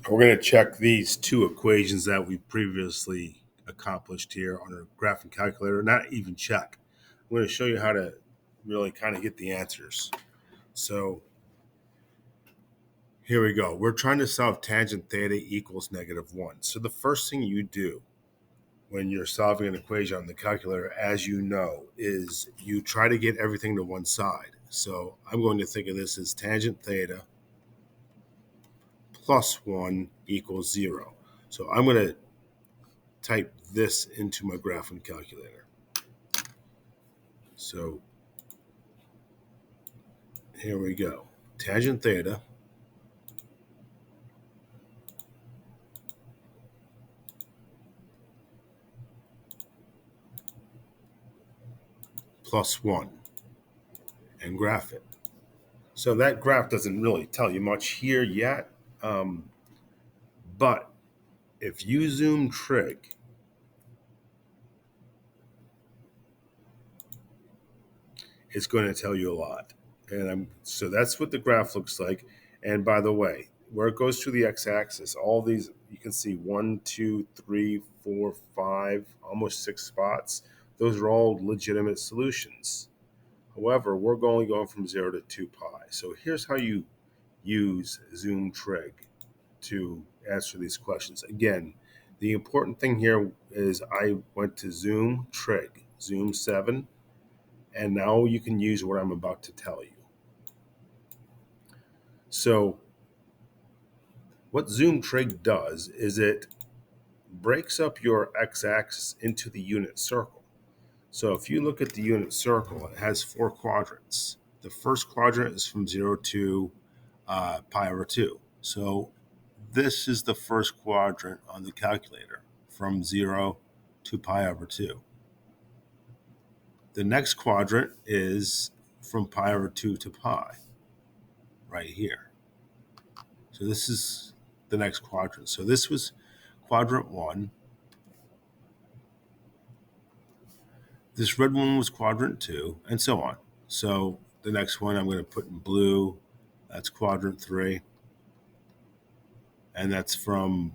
We're going to check these two equations that we previously accomplished here on our graphing calculator. Not even check. I'm going to show you how to really kind of get the answers. So here we go. We're trying to solve tangent theta equals -1. So the first thing you do when you're solving an equation on the calculator, as you know, is you try to get everything to one side. So I'm going to think of this as tangent theta plus 1 equals 0. So I'm going to type this into my graphing calculator. So here we go. Tangent theta plus 1 and graph it. So that graph doesn't really tell you much here yet. But if you zoom trig, it's going to tell you a lot. So that's what the graph looks like. And by the way, where it goes through the x-axis, all these, you can see 1, 2, 3, 4, 5, almost 6 spots. Those are all legitimate solutions. However, we're only going from 0 to 2 pi. So here's how you use Zoom TRIG to answer these questions. Again, the important thing here is I went to Zoom TRIG, Zoom 7, and now you can use what I'm about to tell you. So what Zoom TRIG does is it breaks up your x-axis into the unit circle. So if you look at the unit circle, it has 4 quadrants. The first quadrant is from 0 to pi over 2. So this is the first quadrant on the calculator, from 0 to pi over 2. The next quadrant is from pi over 2 to pi, right here. So this is the next quadrant. So this was quadrant 1. This red one was quadrant 2, and so on. So the next one I'm going to put in blue, that's quadrant 3. And that's from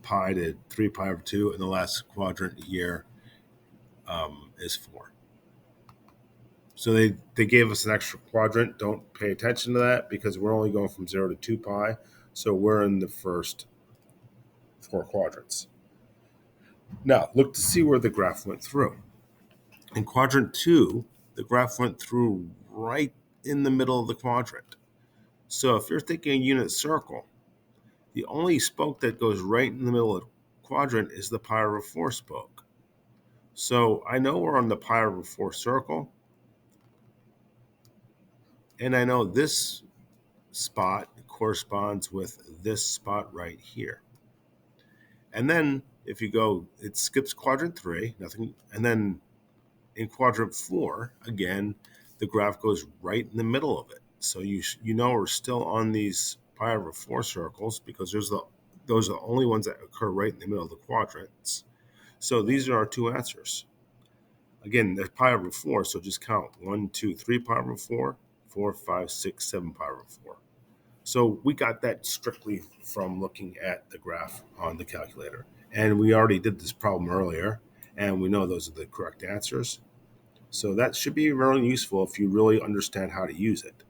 pi to 3 pi over 2. And the last quadrant here is 4. So they gave us an extra quadrant. Don't pay attention to that because we're only going from 0 to 2 pi. So we're in the first 4 quadrants. Now, look to see where the graph went through. In quadrant 2, the graph went through right in the middle of the quadrant. So if you're thinking a unit circle, the only spoke that goes right in the middle of the quadrant is the pi over 4 spoke. So I know we're on the pi over 4 circle, and I know this spot corresponds with this spot right here. And then if you go, it skips quadrant 3, nothing, and then in quadrant 4, again, the graph goes right in the middle of it. So you know we're still on these pi over 4 circles because those are the only ones that occur right in the middle of the quadrants. So these are our two answers. Again, there's pi over 4, so just count 1, 2, 3 pi over 4, 4, 5, 6, 7 pi over 4. So we got that strictly from looking at the graph on the calculator. And we already did this problem earlier, and we know those are the correct answers. So that should be very useful if you really understand how to use it.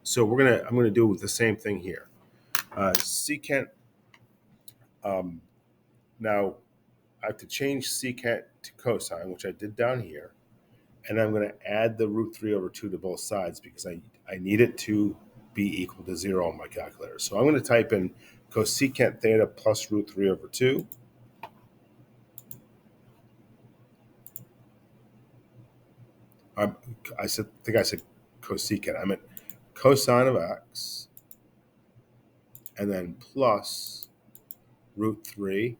So I'm gonna do the same thing here. Secant. Now I have to change secant to cosine, which I did down here, and I'm going to add the root 3 over 2 to both sides because I need it to be equal to 0 on my calculator. So I'm going to type in cosecant theta plus root 3 over 2. I think I said cosecant. I meant cosine of x, and then plus root 3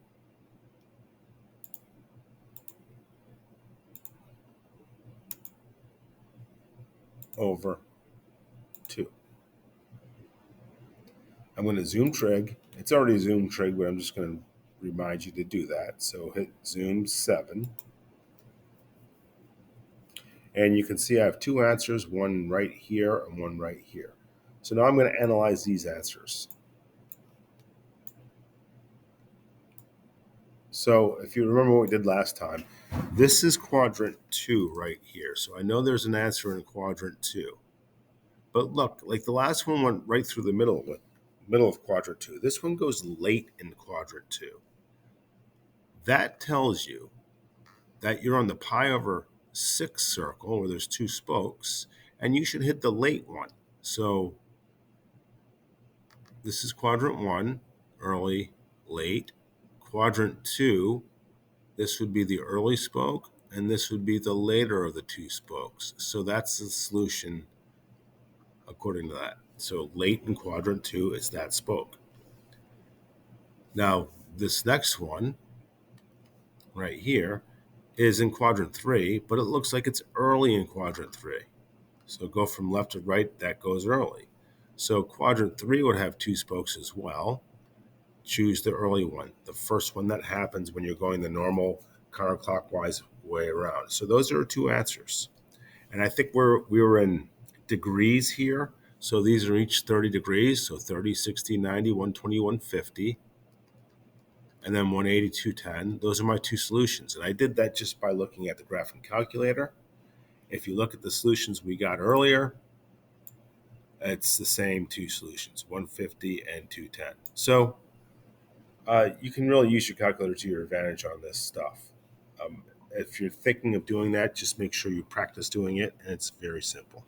over 2. I'm going to zoom trig. It's already zoom trig, but I'm just going to remind you to do that. So hit zoom 7. And you can see I have two answers, one right here and one right here. So now I'm going to analyze these answers. So if you remember what we did last time, this is quadrant 2 right here. So I know there's an answer in quadrant 2. But look, like the last one went right through the middle of quadrant 2. This one goes late in quadrant 2. That tells you that you're on the pi over 6 circle where there's 2 spokes, and you should hit the late one. So this is quadrant 1, early, late. Quadrant 2, this would be the early spoke, and this would be the later of the 2 spokes. So that's the solution according to that. So late in quadrant 2 is that spoke. Now, this next one right here is in quadrant 3, but it looks like it's early in quadrant 3. So go from left to right, that goes early. So quadrant 3 would have 2 spokes as well. Choose the early one, the first one that happens when you're going the normal counterclockwise way around. So those are 2 answers. And I think we were in degrees here. So these are each 30 degrees. So 30, 60, 90, 120, 150. And then 180, 210. Those are my 2 solutions. And I did that just by looking at the graphing calculator. If you look at the solutions we got earlier, it's the same 2 solutions, 150 and 210. So you can really use your calculator to your advantage on this stuff. If you're thinking of doing that, just make sure you practice doing it, and it's very simple.